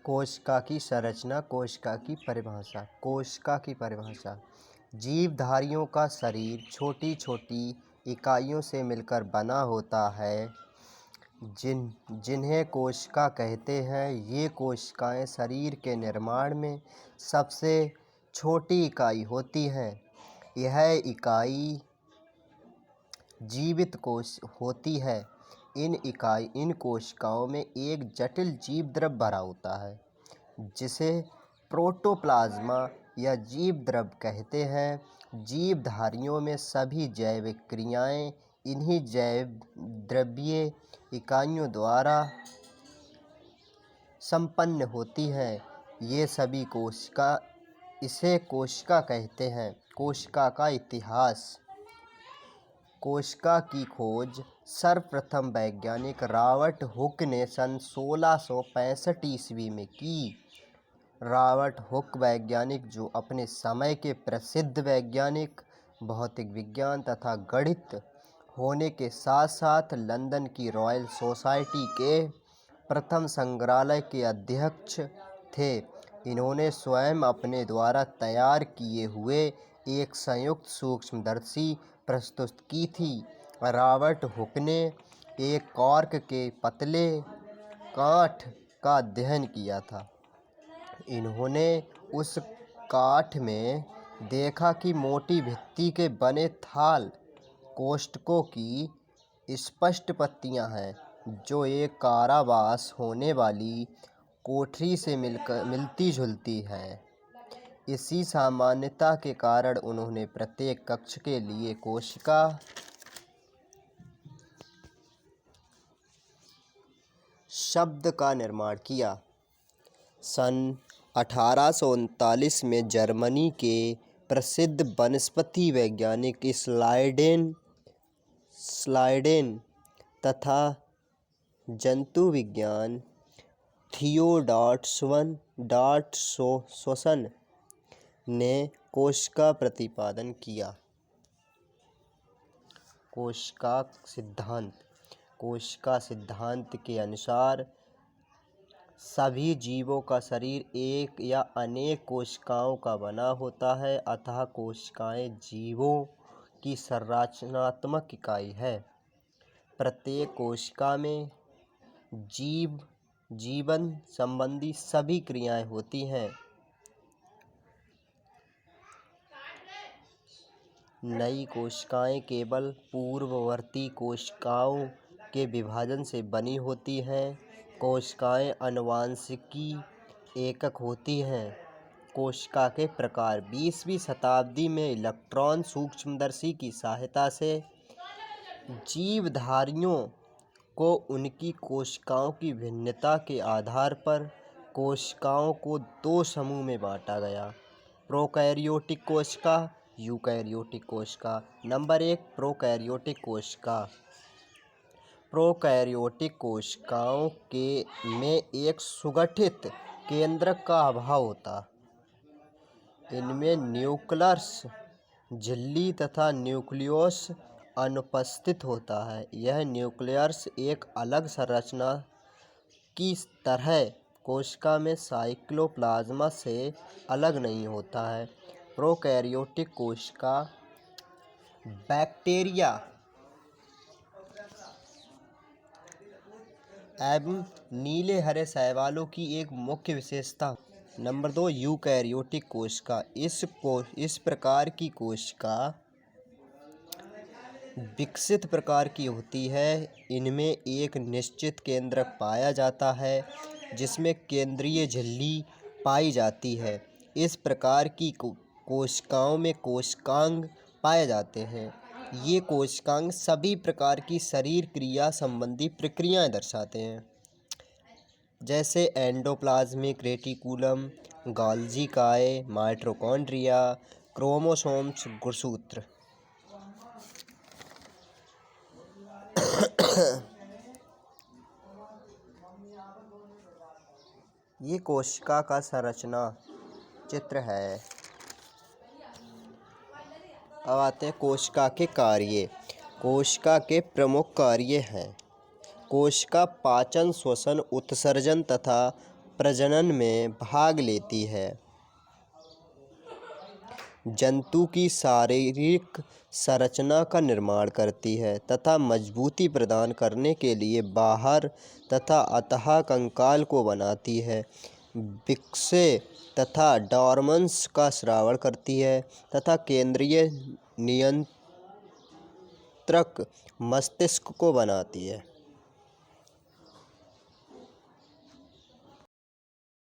कोशिका की संरचना। कोशिका की परिभाषा। कोशिका की परिभाषा। जीवधारियों का शरीर छोटी छोटी इकाइयों से मिलकर बना होता है जिन्हें कोशिका कहते हैं। ये कोशिकाएं शरीर के निर्माण में सबसे छोटी इकाई होती हैं। यह इकाई जीवित कोश होती है। इन कोशिकाओं में एक जटिल जीव द्रव भरा होता है जिसे प्रोटोप्लाज्मा या जीव द्रव कहते हैं। जीवधारियों में सभी जैविक क्रियाएं इन्हीं जैव द्रव्यीय इकाइयों द्वारा संपन्न होती हैं। ये सभी इसे कोशिका कहते हैं। कोशिका का इतिहास। कोशिका की खोज सर्वप्रथम वैज्ञानिक रॉबर्ट हुक ने सन 1665 ईस्वी में की। रॉबर्ट हुक वैज्ञानिक जो अपने समय के प्रसिद्ध वैज्ञानिक, भौतिक विज्ञान तथा गणित होने के साथ साथ लंदन की रॉयल सोसाइटी के प्रथम संग्रहालय के अध्यक्ष थे। इन्होंने स्वयं अपने द्वारा तैयार किए हुए एक संयुक्त सूक्ष्मदर्शी प्रस्तुत की थी। रॉबर्ट हुक ने एक कॉर्क के पतले काठ का अध्ययन किया था। इन्होंने उस काठ में देखा कि मोटी भित्ति के बने थाल कोष्ठकों की स्पष्ट पत्तियां हैं जो एक कारावास होने वाली कोठरी से मिलती जुलती है। इसी सामान्यता के कारण उन्होंने प्रत्येक कक्ष के लिए कोशिका शब्द का निर्माण किया। सन 1839 में जर्मनी के प्रसिद्ध वनस्पति वैज्ञानिक स्लाइडेन तथा जंतु विज्ञान थियोडॉर्टसन ने कोशिका प्रतिपादन किया। कोशिका सिद्धांत। कोशिका सिद्धांत के अनुसार सभी जीवों का शरीर एक या अनेक कोशिकाओं का बना होता है, अतः कोशिकाएं जीवों की संरचनात्मक इकाई है। प्रत्येक कोशिका में जीवन संबंधी सभी क्रियाएं होती हैं। नई कोशिकाएं केवल पूर्ववर्ती कोशिकाओं के विभाजन से बनी होती हैं। कोशिकाएं आनुवंशिकी एकक होती हैं। कोशिका के प्रकार। 20वीं शताब्दी में इलेक्ट्रॉन सूक्ष्मदर्शी की सहायता से जीवधारियों को उनकी कोशिकाओं की भिन्नता के आधार पर कोशिकाओं को दो समूह में बांटा गया। प्रोकैरियोटिक कोशिका, यूकैरियोटिक कोशिका। नंबर 1, प्रोकैरियोटिक कोशिका। प्रोकैरियोटिक कोशिकाओं में एक सुगठित केंद्रक का अभाव होता। इनमें न्यूक्लियस झिल्ली तथा न्यूक्लियस अनुपस्थित होता है। यह न्यूक्लियस एक अलग संरचना की तरह कोशिका में साइटोप्लाज्म से अलग नहीं होता है। प्रोकैरियोटिक कोशिका बैक्टीरिया एवं नीले हरे शैवालों की एक मुख्य विशेषता। नंबर 2, यूकैरियोटिक कोशिका। इस प्रकार की कोशिका विकसित प्रकार की होती है। इनमें एक निश्चित केंद्रक पाया जाता है जिसमें केंद्रीय झिल्ली पाई जाती है। इस प्रकार की कोशिकाओं में कोशिकांग पाए जाते हैं। ये कोशिकांग सभी प्रकार की शरीर क्रिया संबंधी प्रक्रियाएं दर्शाते हैं, जैसे एंडोप्लाज्मिक रेटिकुलम, गोल्गी काय, माइटोकॉन्ड्रिया, क्रोमोसोम्स, गुणसूत्र। ये कोशिका का संरचना चित्र है। अब आते हैं कोशिका के कार्य। कोशिका के प्रमुख कार्य हैं। कोशिका पाचन, श्वसन, उत्सर्जन तथा प्रजनन में भाग लेती है। जंतु की शारीरिक संरचना का निर्माण करती है तथा मजबूती प्रदान करने के लिए बाहर तथा अतः कंकाल को बनाती है। वृक्कें तथा डोर्मन्स का स्राव करती है तथा केंद्रीय नियंत्रक मस्तिष्क को बनाती है।